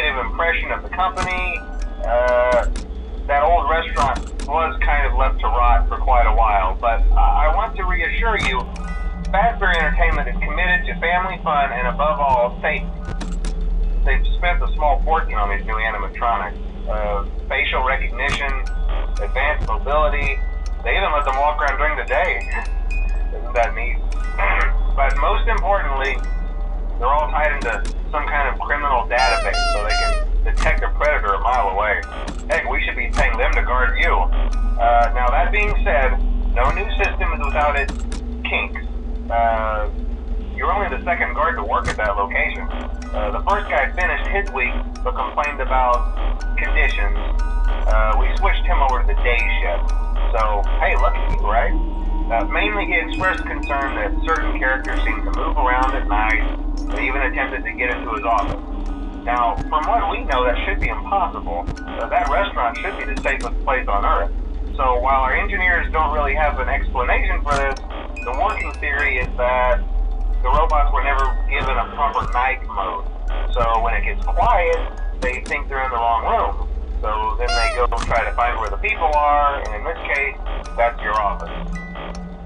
negative impression of the company. That old restaurant was kind of left to rot for quite a while, but I want to reassure you, Fazbear Entertainment is committed to family fun and above all, safety. They've spent a small fortune on these new animatronics. Facial recognition, advanced mobility, they even let them walk around during the day. Isn't that neat? But most importantly, they're all tied into some kind of criminal database so they can detect a predator a mile away. Heck, we should be paying them to guard you. Now that being said, no new system is without its kinks. You're only the second guard to work at that location. The first guy finished his week but complained about conditions. We switched him over to the day shift. So, hey, lucky you, right? Mainly he expressed concern that certain characters seem to move around at night and even attempted to get into his office. Now, from what we know, that should be impossible. That restaurant should be the safest place on Earth. So while our engineers don't really have an explanation for this, the working theory is that the robots were never given a proper night mode. So when it gets quiet, they think they're in the wrong room. So then they go try to find where the people are, and in this case, that's your office.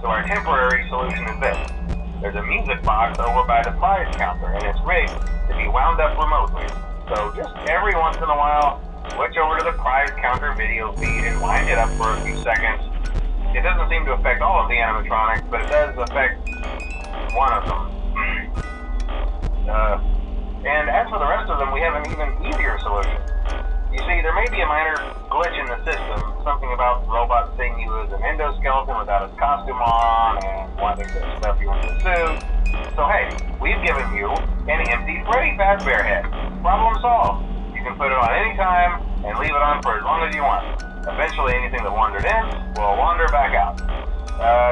So our temporary solution is this. There's a music box over by the prize counter, and it's rigged to be wound up remotely. So just every once in a while, switch over to the prize counter video feed and wind it up for a few seconds. It doesn't seem to affect all of the animatronics, but it does affect one of them. And as for the rest of them, we have an even easier solution. You see, there may be a minor glitch in the system, something about robots seeing you as an endoskeleton without his costume on, and wanting to stuff you into a suit. So hey, we've given you an empty Freddy Fazbear head. Problem solved. You can put it on any time, and leave it on for as long as you want. Eventually anything that wandered in will wander back out.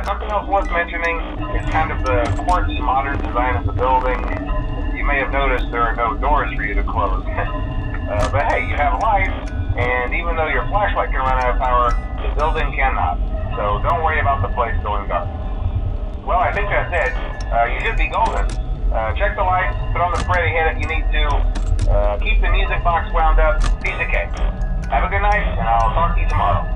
Something else worth mentioning is kind of the quirky modern design of the building. You may have noticed there are no doors for you to close. But hey, you have lights, and even though your flashlight can run out of power, the building cannot. So don't worry about the place going dark. Well, I think that's it. You should be golden. Check the lights, put on the Freddy head if you need to. Keep the music box wound up. Piece of cake. Have a good night, and I'll talk to you tomorrow.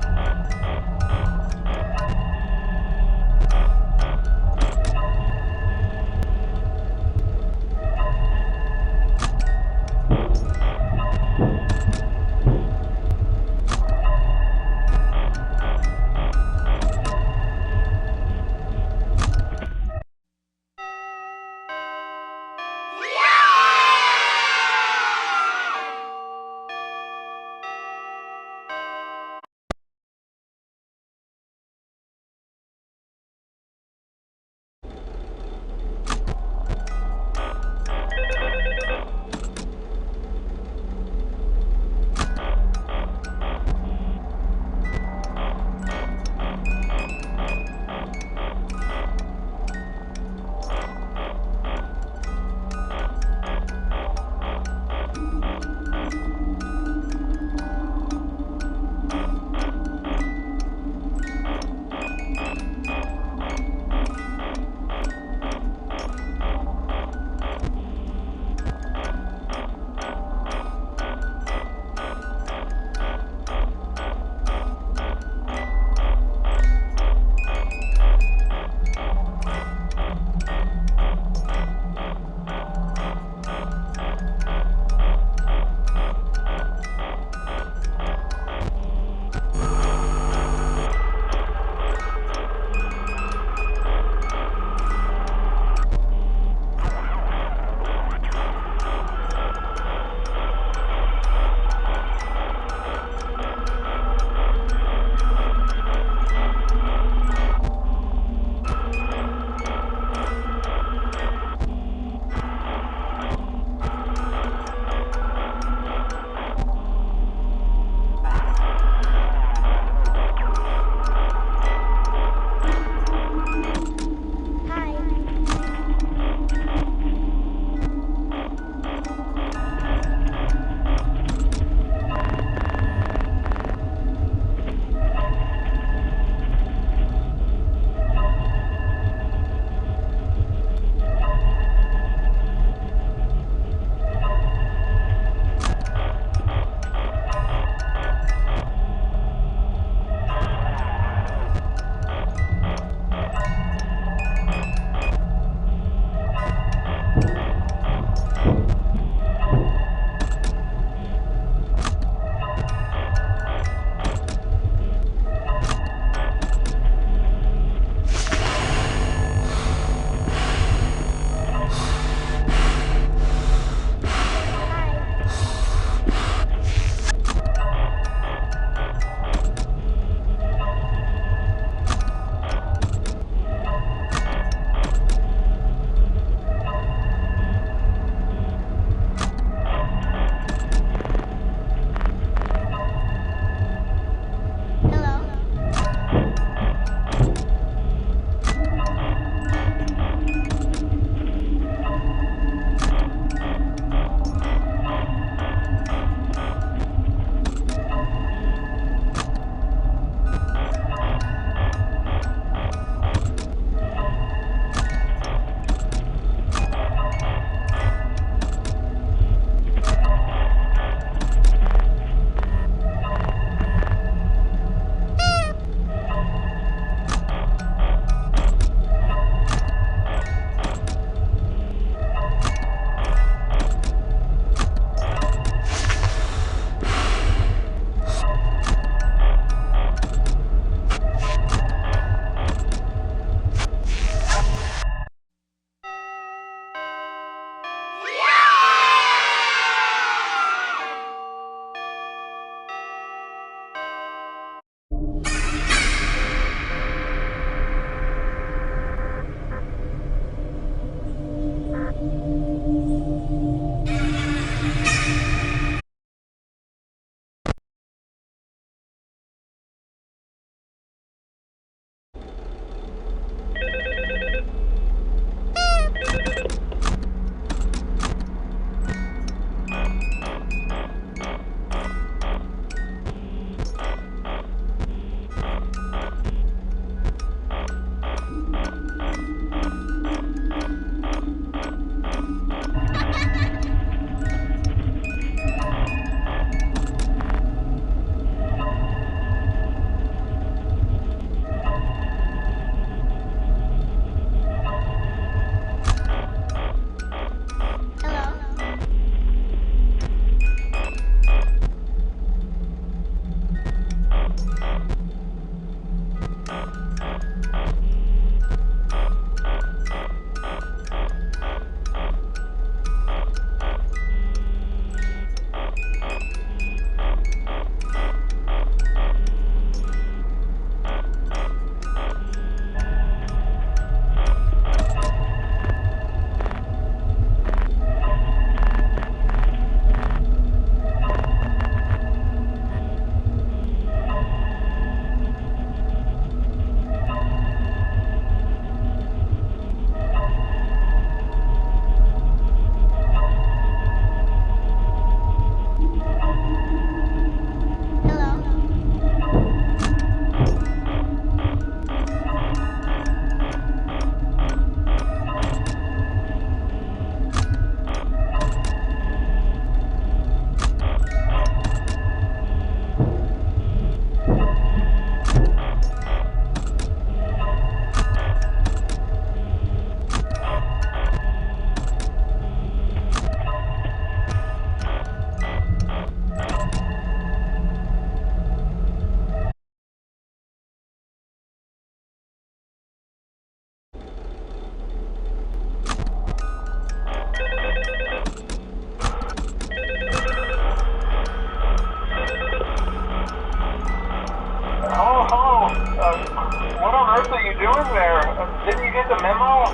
else are you doing there? Didn't you get the memo?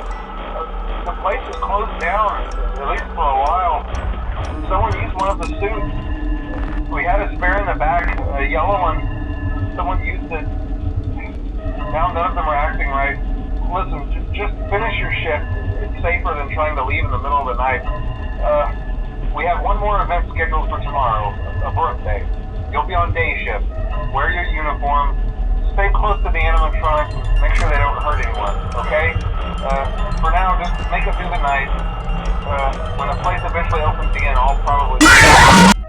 The place is closed down, at least for a while. Someone used one of the suits. We had a spare in the back, a yellow one. Someone used it. Now none of them are acting right. Listen, just finish your shift. It's safer than trying to leave in the middle of the night. We have one more event scheduled for tomorrow, a birthday. You'll be on day shift. Wear your uniform. Stay close to the animatronics. Make sure they don't hurt anyone, okay? For now, just make it through the night. When the place eventually opens again, I'll probably...